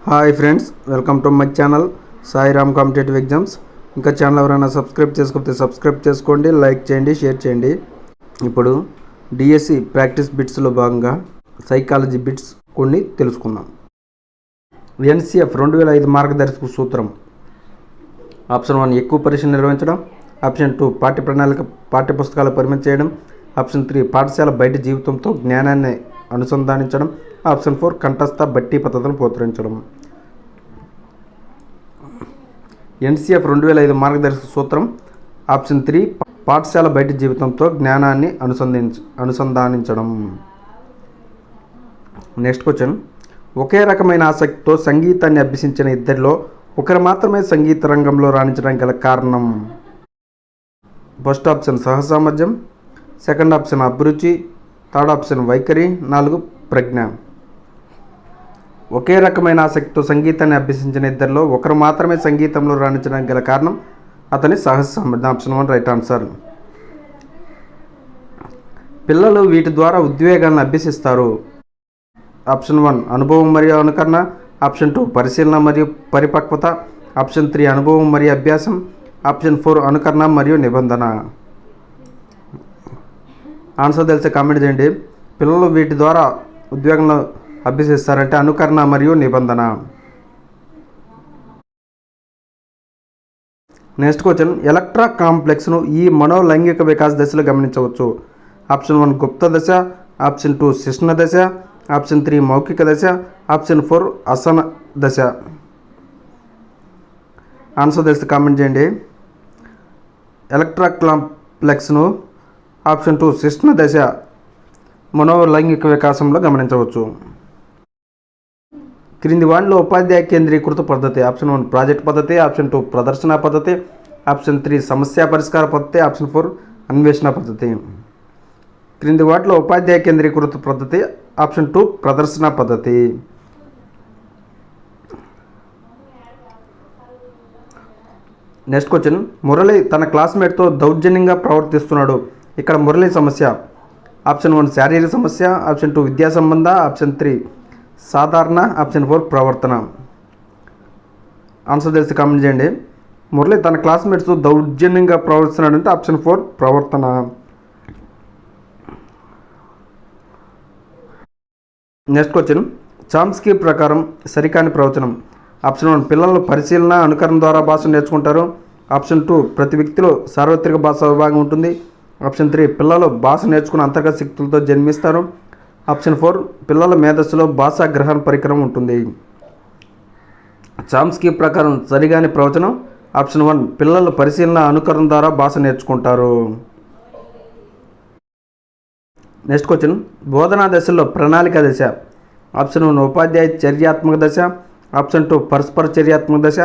Hi friends, welcome to my channel Sairam competitive exams. ఇంకా channel ఎవరైనా subscribe చేసుకోకపోతే subscribe చేసుకోండి, లైక్ చేయండి, షేర్ చేయండి. ఇప్పుడు డిఎస్సి ప్రాక్టీస్ బిట్స్లో భాగంగా సైకాలజీ బిట్స్ కొన్ని తెలుసుకుందాం. ఎన్సిఎఫ్ 2005 మార్గదర్శక సూత్రం. ఆప్షన్ 1 ఎక్కువ పరీక్షలు నిర్వహించడం. ఆప్షన్ 2 పాఠ్యపుస్తకాలు పరిమితం చేయడం. ఆప్షన్ 3 పాఠశాల బయట జీవితంతో జ్ఞానాన్ని అనుసంధానించడం. ఆప్షన్ 4 కంఠస్థ బట్టి పద్ధతులను ప్రోత్సహించడం. ఎన్సిఎఫ్ 2005 మార్గదర్శక సూత్రం. ఆప్షన్ 3 పాఠశాల బయట జీవితంతో జ్ఞానాన్ని అనుసంధానించడం. నెక్స్ట్ క్వశ్చన్, ఒకే రకమైన ఆసక్తితో సంగీతాన్ని అభ్యసించిన ఇద్దరిలో ఒకరు మాత్రమే సంగీత రంగంలో రాణించడానికి గల కారణం. ఫస్ట్ ఆప్షన్ సహసామర్థ్యం, సెకండ్ ఆప్షన్ అభిరుచి, థర్డ్ ఆప్షన్ వైఖరి, 4 ప్రజ్ఞ. ఒకే రకమైన ఆసక్తితో సంగీతాన్ని అభ్యసించిన ఇద్దరిలో ఒకరు మాత్రమే సంగీతంలో రాణించడానికి గల కారణం అతని సహజ సామర్థ్యం. Option 1 right answer. పిల్లలు వీటి ద్వారా ఉద్వేగాలను అభ్యసిస్తారు. ఆప్షన్ 1 అనుభవం మరియు అనుకరణ. ఆప్షన్ 2 పరిశీలన మరియు పరిపక్వత. ఆప్షన్ 3 అనుభవం మరియు అభ్యాసం. ఆప్షన్ 4 అనుకరణ మరియు నిబంధన. ఆన్సర్ తెలిసే కామెంట్ చేయండి. పిల్లలు వీటి ద్వారా ఉద్వేగంలో అభ్యసిస్తారంటే అనుకరణ మరియు నిబంధన. నెక్స్ట్ క్వశ్చన్, ఎలక్ట్రా కాంప్లెక్స్ను ఈ మనోలైంగిక వికాస దశలో గమనించవచ్చు. ఆప్షన్ 1 గుప్త దశ. ఆప్షన్ 2 శిష్ణ దశ. ఆప్షన్ 3 మౌఖిక దశ. ఆప్షన్ 4 అసన దశ. ఆన్సర్ తెలిస్తే కామెంట్ చేయండి. ఎలక్ట్రా కాంప్లెక్స్ను ఆప్షన్ 2 శిష్ణ దశ మనోలైంగిక వికాసంలో గమనించవచ్చు. క్రింది వాటిలో ఉపాధ్యాయ కేంద్రీకృత పద్ధతి. ఆప్షన్ 1 ప్రాజెక్ట్ పద్ధతి. ఆప్షన్ 2 ప్రదర్శన పద్ధతి. ఆప్షన్ 3 సమస్య పరిష్కార పద్ధతి. ఆప్షన్ 4 అన్వేషణ పద్ధతి. క్రింది వాటిలో ఉపాధ్యాయ కేంద్రీకృత పద్ధతి. ఆప్షన్ 2 ప్రదర్శన పద్ధతి. నెక్స్ట్ క్వశ్చన్, మురళి తన క్లాస్మేట్తో దౌర్జన్యంగా ప్రవర్తిస్తున్నాడు. ఇక్కడ మురళి సమస్య. ఆప్షన్ 1 శారీరక సమస్య. ఆప్షన్ 2 విద్యా సంబంధ. ఆప్షన్ 3 సాధారణ. ఆప్షన్ 4 ప్రవర్తన. ఆన్సర్ తెలిసి కామెంట్ చేయండి. మురళి తన క్లాస్మేట్స్తో దౌర్జన్యంగా ప్రవర్తిస్తున్నాడంటే ఆప్షన్ 4 ప్రవర్తన. నెక్స్ట్ క్వశ్చన్, చామ్స్కీ ప్రకారం సరికాని ప్రవచనం. ఆప్షన్ 1 పిల్లలు పరిశీలన అనుకరణ ద్వారా భాష నేర్చుకుంటారు. ఆప్షన్ 2 ప్రతి వ్యక్తిలో సార్వత్రిక భాషా విభాగం ఉంటుంది. ఆప్షన్ 3 పిల్లలు భాష నేర్చుకున్న అంతర్గత శక్తులతో జన్మిస్తారు. ఆప్షన్ 4 పిల్లల మేధస్సులో భాషా గ్రహణ పరికరం ఉంటుంది. చామ్స్కీ ప్రకారం సరిగాని ప్రవచనం ఆప్షన్ 1 పిల్లలు పరిశీలన అనుకరణ ద్వారా భాష నేర్చుకుంటారు. నెక్స్ట్ క్వశ్చన్, బోధనా దశలో ప్రణాళిక దశ. ఆప్షన్ 1 ఉపాధ్యాయ చర్యాత్మక దశ. ఆప్షన్ 2 పరస్పర చర్యాత్మక దశ.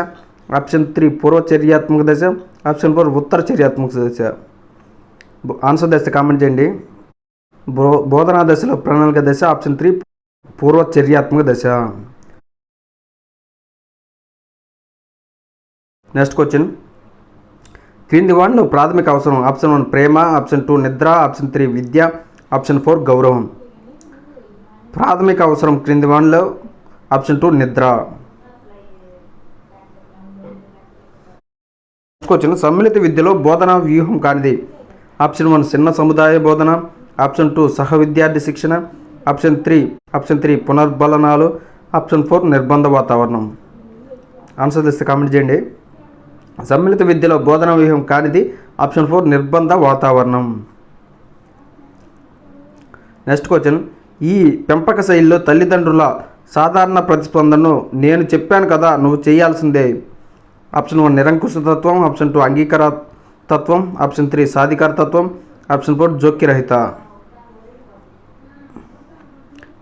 ఆప్షన్ 3 పూర్వ చర్యాత్మక దశ. ఆప్షన్ 4 ఉత్తర చర్యాత్మక దశ. ఆన్సర్ దశ కామెంట్ చేయండి. బోధనా దశలో ప్రణాళిక దశ ఆప్షన్ 3 పూర్వ చర్యాత్మక దశ. నెక్స్ట్ క్వశ్చన్, క్రింది వాటిలో ప్రాథమిక అవసరం. ఆప్షన్ 1 ప్రేమ. ఆప్షన్ 2 నిద్ర. ఆప్షన్ 3 విద్య. ఆప్షన్ 4 గౌరవం. ప్రాథమిక అవసరం క్రింది వాటిలో ఆప్షన్ 2 నిద్ర. నెక్స్ట్ క్వశ్చన్, సమ్మిళిత విద్యలో బోధనా వ్యూహం కానిది. ఆప్షన్ 1 చిన్న సముదాయ బోధన. ఆప్షన్ 2 సహ విద్యార్థి శిక్షణ. ఆప్షన్ 3 పునర్బలనాలు. ఆప్షన్ 4 నిర్బంధ వాతావరణం. ఆన్సర్ ఇస్తే కామెంట్ చేయండి. సమ్మిళిత విద్యలో బోధనా వ్యూహం కానిది ఆప్షన్ 4 నిర్బంధ వాతావరణం. నెక్స్ట్ క్వశ్చన్, ఈ పెంపక శైలిలో తల్లిదండ్రుల సాధారణ ప్రతిస్పందనను నేను చెప్పాను కదా నువ్వు చేయాల్సిందే. ఆప్షన్ 1 నిరంకుశతత్వం. ఆప్షన్ 2 అంగీకార తత్వం. ఆప్షన్ 3 సాధికార తత్వం. ఆప్షన్ 4 జోక్యరహిత.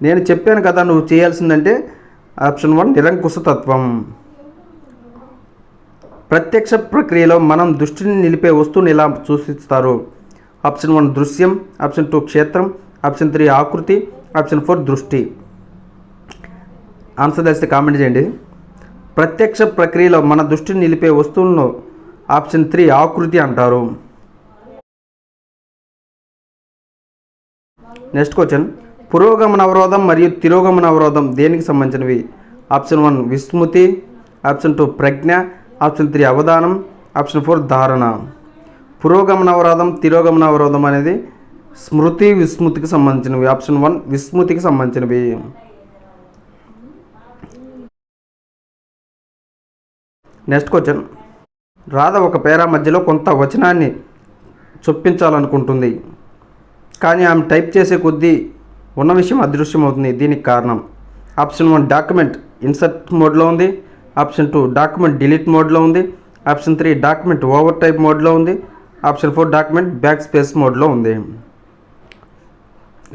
నేను చెప్పాను కదా నువ్వు చేయాల్సిందంటే ఆప్షన్ 1 నిరంకుశతత్వం. ప్రత్యక్ష ప్రక్రియలో మనం దృష్టిని నిలిపే వస్తువుని ఇలా సూచిస్తారు. ఆప్షన్ 1 దృశ్యం. ఆప్షన్ 2 క్షేత్రం. ఆప్షన్ 3 ఆకృతి. ఆప్షన్ 4 దృష్టి. ఆన్సర్ తెలిస్తే కామెంట్ చేయండి. ప్రత్యక్ష ప్రక్రియలో మన దృష్టిని నిలిపే వస్తువులను ఆప్షన్ 3 ఆకృతి అంటారు. నెక్స్ట్ క్వశ్చన్, పురోగమన అవరోధం మరియు తిరోగమన అవరోధం దేనికి సంబంధించినవి? ఆప్షన్ 1 విస్మృతి, ఆప్షన్ 2 ప్రజ్ఞ, ఆప్షన్ 3 అవధానం, ఆప్షన్ 4 ధారణ. పురోగమనావరోధం, తిరోగమనావరోధం అనేది స్మృతి విస్మృతికి సంబంధించినవి. ఆప్షన్ 1 విస్మృతికి సంబంధించినవి. నెక్స్ట్ క్వశ్చన్, రాధ ఒక పేరా మధ్యలో కొంత వచనాన్ని చొప్పించాలనుకుంటుంది, కానీ ఆమె టైప్ చేసే కొద్దీ ఉన్న విషయం అదృశ్యమవుతుంది. దీనికి కారణం ఆప్షన్ 1 డాక్యుమెంట్ ఇన్సర్ట్ మోడ్లో ఉంది, ఆప్షన్ 2 డాక్యుమెంట్ డిలీట్ మోడ్లో ఉంది, ఆప్షన్ 3 డాక్యుమెంట్ ఓవర్ టైప్ మోడ్లో ఉంది, ఆప్షన్ 4 డాక్యుమెంట్ బ్యాక్ స్పేస్ మోడ్లో ఉంది.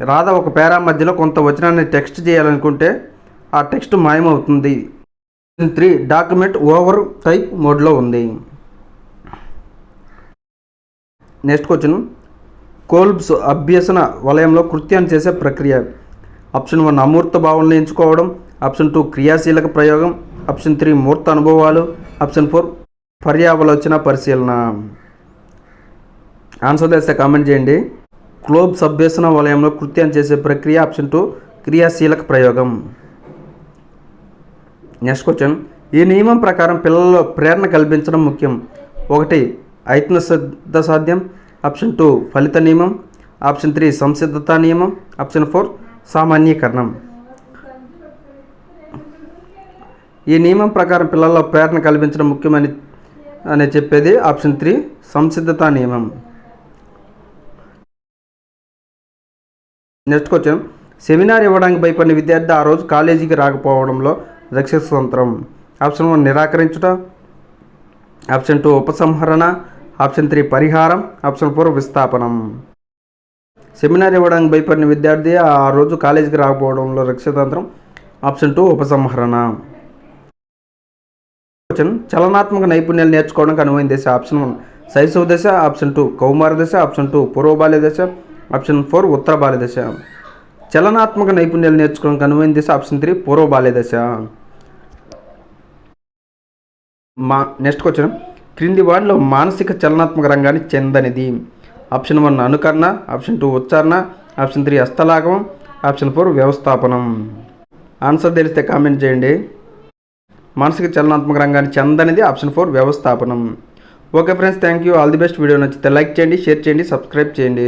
రాధ ఒక పేరా మధ్యలో కొంత వచనాన్ని టెక్స్ట్ చేయాలనుకుంటే ఆ టెక్స్ట్ మాయమవుతుంది. 3 డాక్యుమెంట్ ఓవర్ టైప్ మోడ్లో ఉంది. నెక్స్ట్ క్వశ్చన్, కోల్బ్స్ అభ్యసన వలయంలో కృత్యాన్ని చేసే ప్రక్రియ. ఆప్షన్ 1 అమూర్త భావనలు ఎంచుకోవడం, ఆప్షన్ 2 క్రియాశీలక ప్రయోగం, ఆప్షన్ 3 మూర్త అనుభవాలు, ఆప్షన్ 4 పర్యావలోచన పరిశీలన. ఆన్సర్ తెలిస్తే కామెంట్ చేయండి. కోల్బ్స్ అభ్యసన వలయంలో కృత్యాన్ని చేసే ప్రక్రియ ఆప్షన్ 2 క్రియాశీలక ప్రయోగం. నెక్స్ట్ క్వశ్చన్, ఈ నియమం ప్రకారం పిల్లల్లో ప్రేరణ కల్పించడం ముఖ్యం. 1 ఐత్న సిద్ధ సాధ్యం, ఆప్షన్ 2 ఫలిత నియమం, ఆప్షన్ 3 సంసిద్ధత నియమం, ఆప్షన్ 4 సామాన్యీకరణం. ఈ నియమం ప్రకారం పిల్లల్లో ప్రేరణ కల్పించడం ముఖ్యమని చెప్పేది ఆప్షన్ 3 సంసిద్ధత నియమం. నెక్స్ట్ క్వశ్చన్, సెమినార్ ఇవ్వడానికి భయపడిన విద్యార్థి ఆ రోజు కాలేజీకి రాకపోవడంలో రక్షక సూత్రం. ఆప్షన్ 1 నిరాకరించుట, ఆప్షన్ 2 ఉపసంహరణ, ఆప్షన్ 3 పరిహారం, ఆప్షన్ 4 విస్థాపనం. సెమినార్ ఇవ్వడానికి భయపడిన విద్యార్థి ఆ రోజు కాలేజీకి రాకపోవడంలో రక్షతంత్రం ఆప్షన్ 2 ఉపసంహరణ. క్వశ్చన్, చలనాత్మక నైపుణ్యాలు నేర్చుకోవడానికి అనువైన దశ. ఆప్షన్ 1 శైశవ దశ, ఆప్షన్ 2 కౌమార దశ, ఆప్షన్ 2 పూర్వ బాల్య దశ, ఆప్షన్ 4 ఉత్తర బాల్య దశ. చలనాత్మక నైపుణ్యాలు నేర్చుకోవడానికి అనువైన దశ ఆప్షన్ 3 పూర్వ బాల్య దశ. నెక్స్ట్ క్వశ్చన్, క్రింది వాటిలో మానసిక చలనాత్మక రంగాన్ని చెందనిది. ఆప్షన్ 1 అనుకరణ, ఆప్షన్ 2 ఉచ్చారణ, ఆప్షన్ 3 హస్తలాఘవం, ఆప్షన్ 4 వ్యవస్థాపనం. ఆన్సర్ తెలిస్తే కామెంట్ చేయండి. మానసిక చలనాత్మక రంగాన్ని చెందనిది ఆప్షన్ 4 వ్యవస్థాపనం. Okay friends, thank you. All the best. Video నచ్చితే లైక్ చేయండి, షేర్ చేయండి, సబ్స్క్రైబ్ చేయండి.